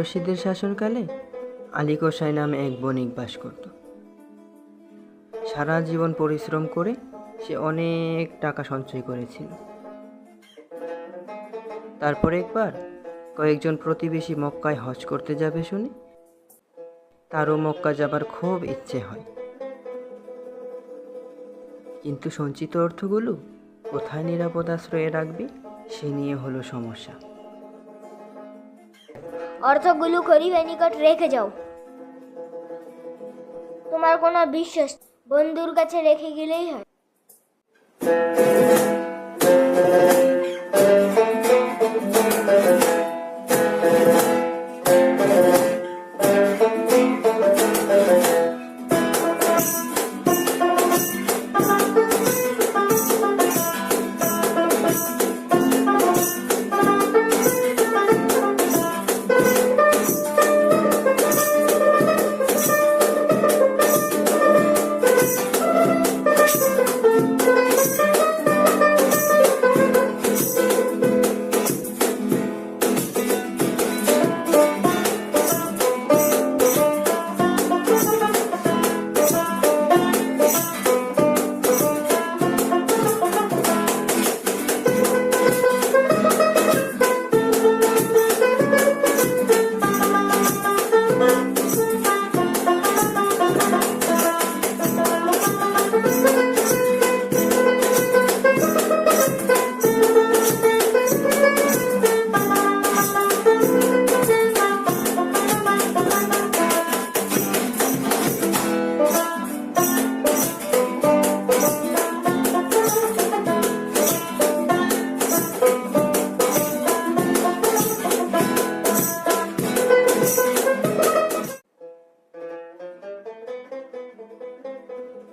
রশিদের শাসনকালে আলী কসাই নামে এক বণিক বাস করত। সারা জীবন পরিশ্রম করে সে অনেক টাকা সঞ্চয় করেছিল। তারপর একবার কয়েকজন প্রতিবেশী মক্কায় হজ করতে যাবে শুনে তারও মক্কা যাবার খুব ইচ্ছে হয়, কিন্তু সঞ্চিত অর্থগুলো কোথায় নিরাপদ আশ্রয়ে রাখবে সে নিয়ে হলো সমস্যা। অর্থগুলো গরিবের নিকট রেখে যাও। তোমার কোনো বিশ্বাস বন্ধুর কাছে রেখে গেলেই হয়।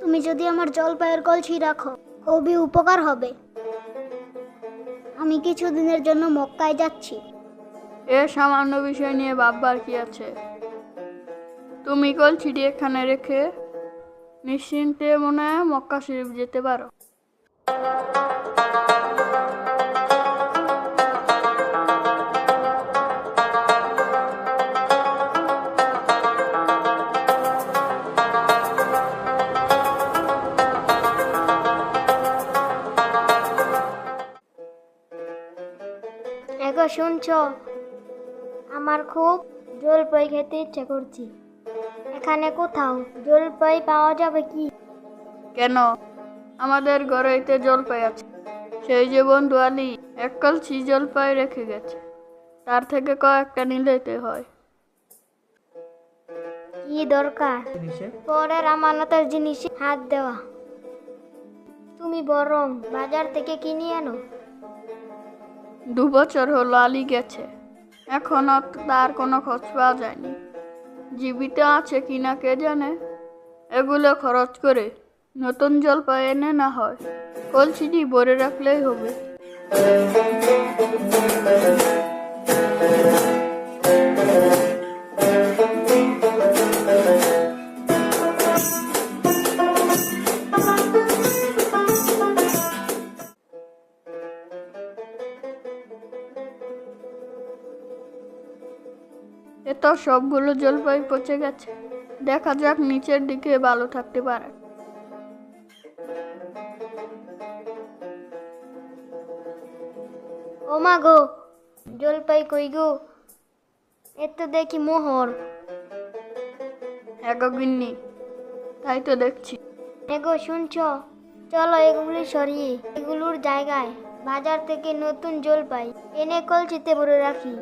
তুমি যদি আমার জলপাইয়ের কলসি রাখো খুবই উপকার হবে। আমি কিছুদিনের জন্য মক্কায় যাচ্ছি। এ সামান্য বিষয় নিয়ে ভাববার কি আছে? তুমি কলসিটি এখানে রেখে নিশ্চিন্তে মনে হয় মক্কা শরীফ যেতে পারো। এগো শুনছো, আমার খুব জলপাই খেতে ইচ্ছে করছি। এখানে কোথাও জলপাই পাওয়া যাবে কি? কেন, আমাদের ঘরেতে জলপাই আছে। সেই যে বন্ধু আলী এক কলসি জলপাই রেখে গেছে, তার থেকে কয়েকটা নিলেতে হয়। কি দরকার পরের আমানতের জিনিসে হাত দেওয়া? তুমি বরং বাজার থেকে কিনে আনো। 2 বছর হলো আলী গেছে, এখনো তার কোনো খোঁজ পাওয়া যায়নি। জীবিত আছে কিনা কে জানে। এগুলো খরচ করে নতুন জলপাই এনে না হয় কলসিটি ভরে রাখলেই হবে। এত সবগুলো জলপাই পচে গেছে, দেখা যাক নিচের দিকে ভালো থাকতে পারে। ও মা গো, জলপাই কই গো? এত দেখি মোহর। এগো গিন্নি, তাই তো দেখছি। এগো শুনছো, চলো এগুলি সরিয়ে এগুলোর জায়গায় বাজার থেকে নতুন জলপাই এনে কলসিতে ভরে রাখি।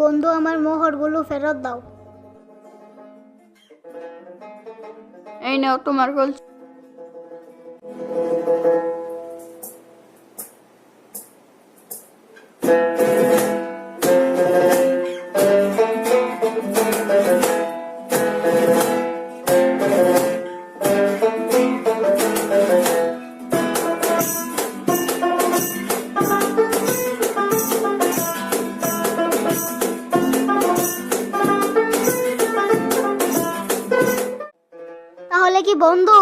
বন্ধু, আমার মোহরগুলো ফেরত দাও। এই নাও তোমার কলসি। তাহলে কি বন্ধু?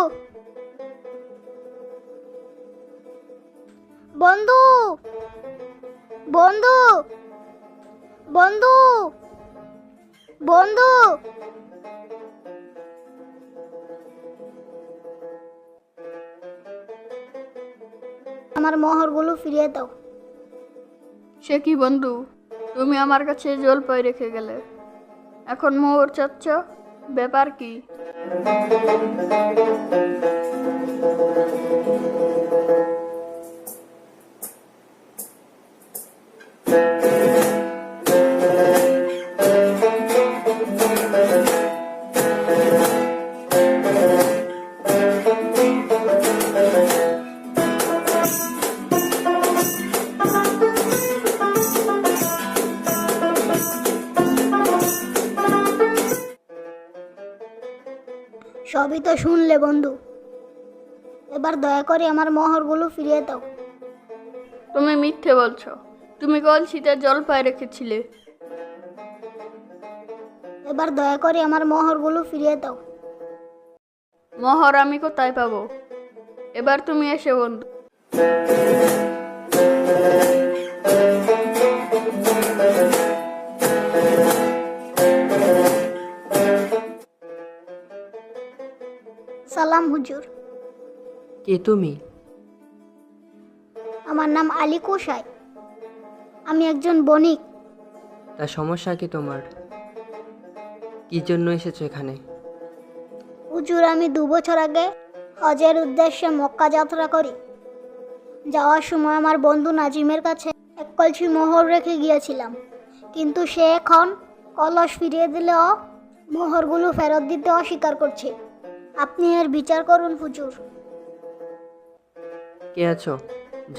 বন্ধু, বন্ধু, বন্ধু, বন্ধু। আমার মোহরগুলো ফিরিয়ে দাও। সে কি বন্ধু, তুমি আমার কাছে জলপাই রেখে গেলে, এখন মোহর চাচ্ছ? ব্যাপার কি? সবই তো শুনলে বন্ধু, এবার দয়া করে আমার মোহরগুলো ফিরিয়ে দাও। তুমি মিথ্যে বলছো, তুমি কলসিতে জলপাই রেখেছিলে। এবার দয়া করে আমার মোহরগুলো ফিরিয়ে দাও। মোহর আমি কোথায় পাবো? এবার তুমি এসে বন্ধু। সালাম হুজুর। কে তুমি? আমার নাম আলী কোষাই। আমি একজন বণিক। তা সমস্যা কি তোমার? কি জন্য এসেছো এখানে? হুজুর, আমি 2 বছর আগে হজের উদ্দেশ্যে মক্কা যাত্রা করি। যাওয়ার সময় আমার বন্ধু নাজিমের কাছে এক কলসি মোহর রেখে গিয়েছিলাম, কিন্তু সে এখন কলস ফিরিয়ে দিলেও মোহরগুলো ফেরত দিতে অস্বীকার করছে। আপনি এর বিচার করুন হুজুর। কে আছো?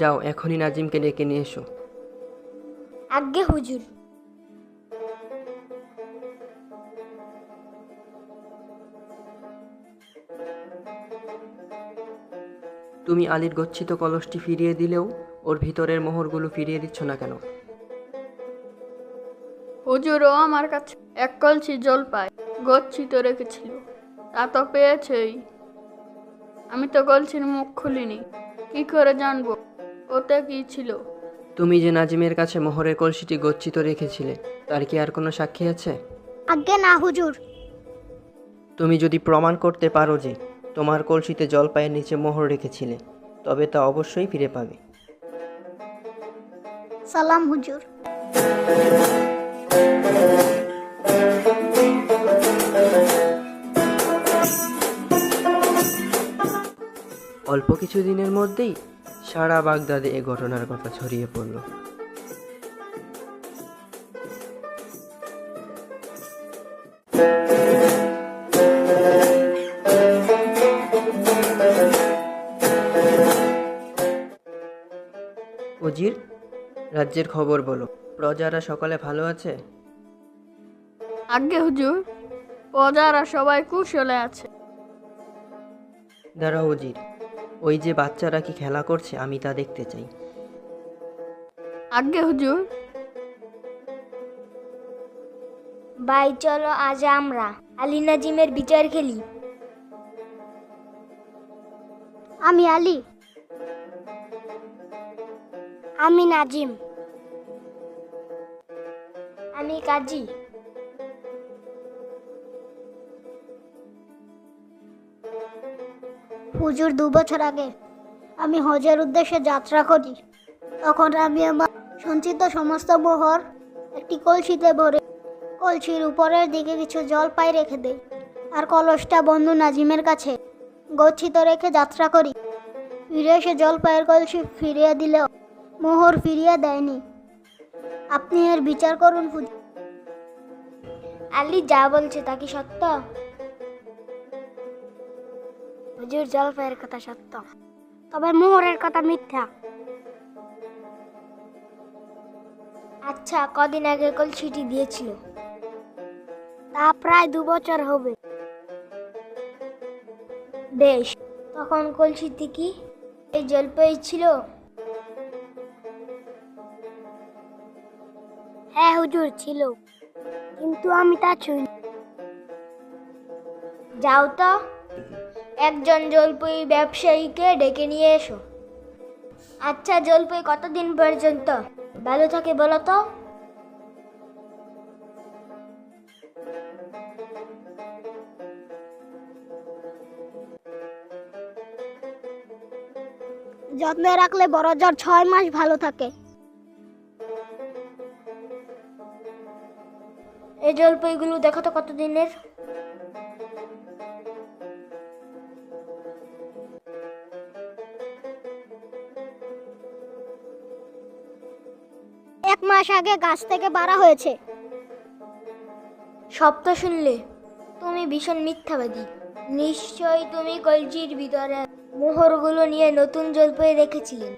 যাও এখনই নাজিমকে ডেকে নিয়ে এসো। আজ্ঞে হুজুর। তুমি আলীর গচ্ছিত কলসটি ফিরিয়ে দিলেও ওর ভিতরের মোহরগুলো ফিরিয়ে দিচ্ছ না কেন? হুজুরও আমার কাছে এক কলসি জলপাই গচ্ছিত রেখেছিল, তা তো পেয়েছেই। আমি তো কলসির মুখ খুলিনি, কি করে জানবো ওতে কি ছিল? তুমি যে নাজিমের কাছে মোহরের কলসিটি গচ্ছিত রেখেছিলে, তার কি আর কোনো সাক্ষী আছে? আজ্ঞে না হুজুর। তুমি যদি প্রমাণ করতে পারো যে তোমার কলসিতে জলপাইয়ের নিচে মোহর রেখেছিলে, তবে তা অবশ্যই ফিরে পাবে। সালাম হুজুর। অল্প কিছু দিনের মধ্যেই সারা বাগদাদে এ ঘটনার কথা ছড়িয়ে পড়ল। উজির, রাজ্যের খবর বলো। প্রজারা সকলে ভালো আছে? আজ্ঞে হুজুর, প্রজারা সবাই কুশলে আছে। দাঁড়াও উজির, ওই যে বাচ্চারা কি খেলা করছে, আমি তা দেখতে চাই। আজ্ঞে হুজুর। ভাই চলো আজ আমরা আলী নাজিমের বিচার খেলি। আমি আলী। আমি নাজিম। আমি কাজী। হুজুর, 2 বছর আগে আমি হজের উদ্দেশ্যে যাত্রা করি। তখন আমি আমার সঞ্চিত সমস্ত মোহর একটি কলসিতে ভরে কলসির উপরের দিকে কিছু জলপাই রেখে দেই, আর কলসটা বন্ধু নাজিমের কাছে গচ্ছিত রেখে যাত্রা করি। ফিরে এসে জলপাইয়ের কলসি ফিরিয়ে দিলেও মোহর ফিরিয়ে দেয়নি। আপনি এর বিচার করুন হুজুর। আলী যা বলছে তা কি সত্য? হুজুর, জলপাইয়ের কথা সত্য, তবে মোহরের কথা মিথ্যা। আচ্ছা, কদিন আগে কলসিটি দিয়েছিল? তা প্রায় 2 বছর হবে। বেশ, তখন কলসিতে কি এই জলপাই ছিল? হ্যাঁ হুজুর, ছিল, কিন্তু আমি তা ছুঁইনি। যাও তো, একজন জলপাই ব্যবসায়ীকে ডেকে নিয়ে এসো। আচ্ছা, জলপাই কতদিন পর্যন্ত ভালো থাকে বলো তো? যত্নে রাখলে বড় জোর 6 মাস ভালো থাকে। এই জলপাইগুলো দেখো তো কতদিনের। এক মাস আগে গাছ থেকে পাড়া হয়েছে। সব তো শুনলে, তুমি ভীষণ মিথ্যাবাদী। নিশ্চয়ই তুমি কলজির ভিতরে মোহরগুলো নিয়ে নতুন জলপাই রেখেছিলেন।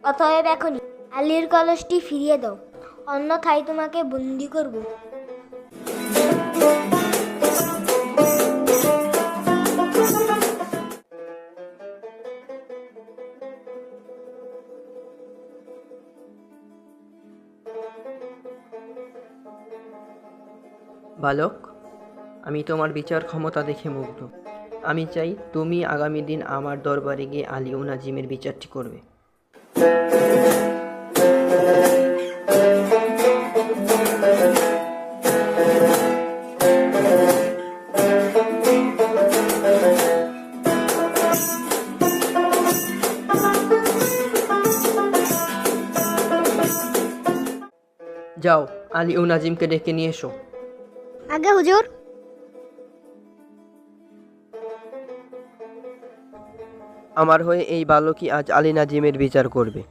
অতএব এখনই আলীর কলসটি ফিরিয়ে দাও, অন্যথায় তোমাকে বন্দি করব। বালক, আমি তোমার বিচার ক্ষমতা দেখে মুগ্ধ। আমি চাই তুমি আগামী দিন আমার দরবারে গিয়ে আলী ও নাজিমের বিচারটি করবে। যাও, আলী ও নাজিমকে ডেকে নিয়ে এসো। আগে হুজুর। আমার হয়ে এই বালকই আজ আলী নাজিমের বিচার করবে।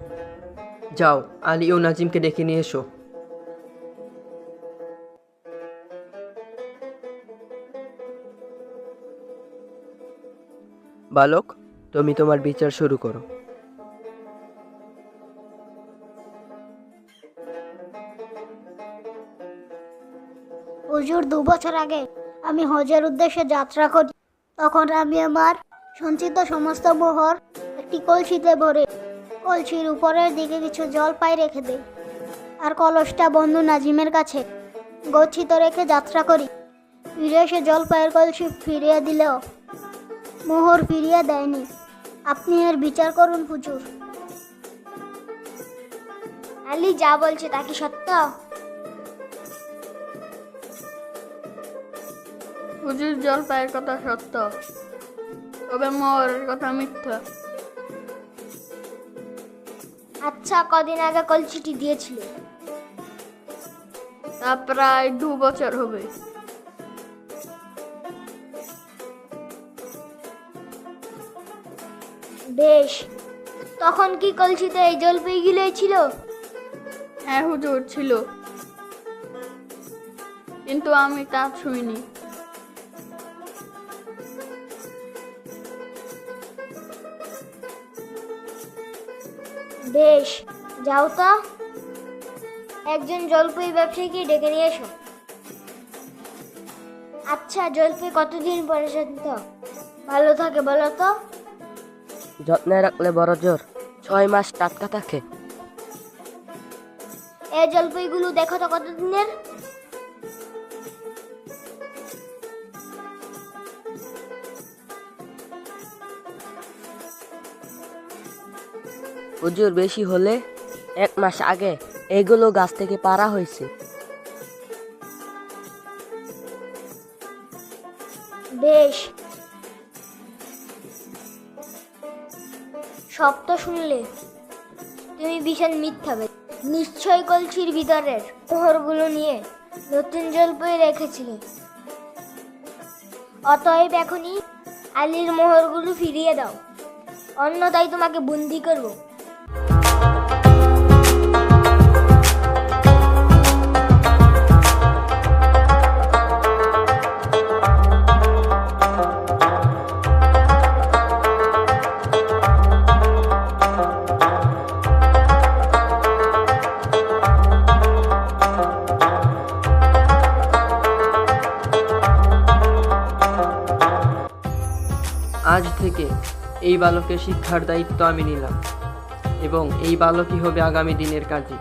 যাও, আলী ও নাজিমকে ডেকে নিয়ে এসো। বালক, তুমি তোমার বিচার শুরু করো। হুজুর, 2 বছর আগে আমি হজের উদ্দেশ্যে যাত্রা করি। তখন আমি আমার সঞ্চিত সমস্ত মোহর একটি কলসিতে ভরে কলসির উপরের দিকে কিছু জলপাই রেখে দেই, আর কলসটা বন্ধু নাজিমের কাছে গচ্ছিত রেখে যাত্রা করি। ফিরে এসে জলপাইয়ের কলসি ফিরিয়ে দিলেও মোহর ফিরিয়ে দেয়নি। আপনি এর বিচার করুন হুজুর। আলী যা বলছে তা কি সত্য? হুজুর, জলপাইয়ের কথা সত্য, তবে মোহরের কথা মিথ্যা। আচ্ছা, কদিন আগে কলসিটি দিয়েছিল? তা প্রায় 2 বছর হবে। বেশ, তখন কি কলসিতে এই জলপাইগুলোই ছিল? হ্যাঁ হুজুর, ছিল, কিন্তু আমি তা ছুঁইনি। বেশ, যাও তো, একজন জলপাই ব্যবসায়ীকে ডেকে নিয়ে এসো। আচ্ছা, জলপাই কতদিন পর্যন্ত ভালো থাকে বলো তো? যত্নে রাখলে বড় জোর 6 মাস টাটকা থাকে। এই জলপাইগুলো দেখো তো কতদিনের। হুজুর, বেশি হলে 1 মাস আগে এগুলো গাছ থেকে পাড়া হয়েছে। বেশ, সব তো শুনলে, তুমি ভীষণ মিথ্যাবাদী। নিশ্চয় কলসির ভিতরের মোহরগুলো নিয়ে নতুন জলপাই রেখেছিলে। অতএব এখনই আলীর মোহরগুলো ফিরিয়ে দাও, অন্যথায় তোমাকে বন্দি করবো। থেকে এই বালকের শিক্ষার দায়িত্ব আমি নিলাম এবং এই বালকই হবে আগামী দিনের কাজী।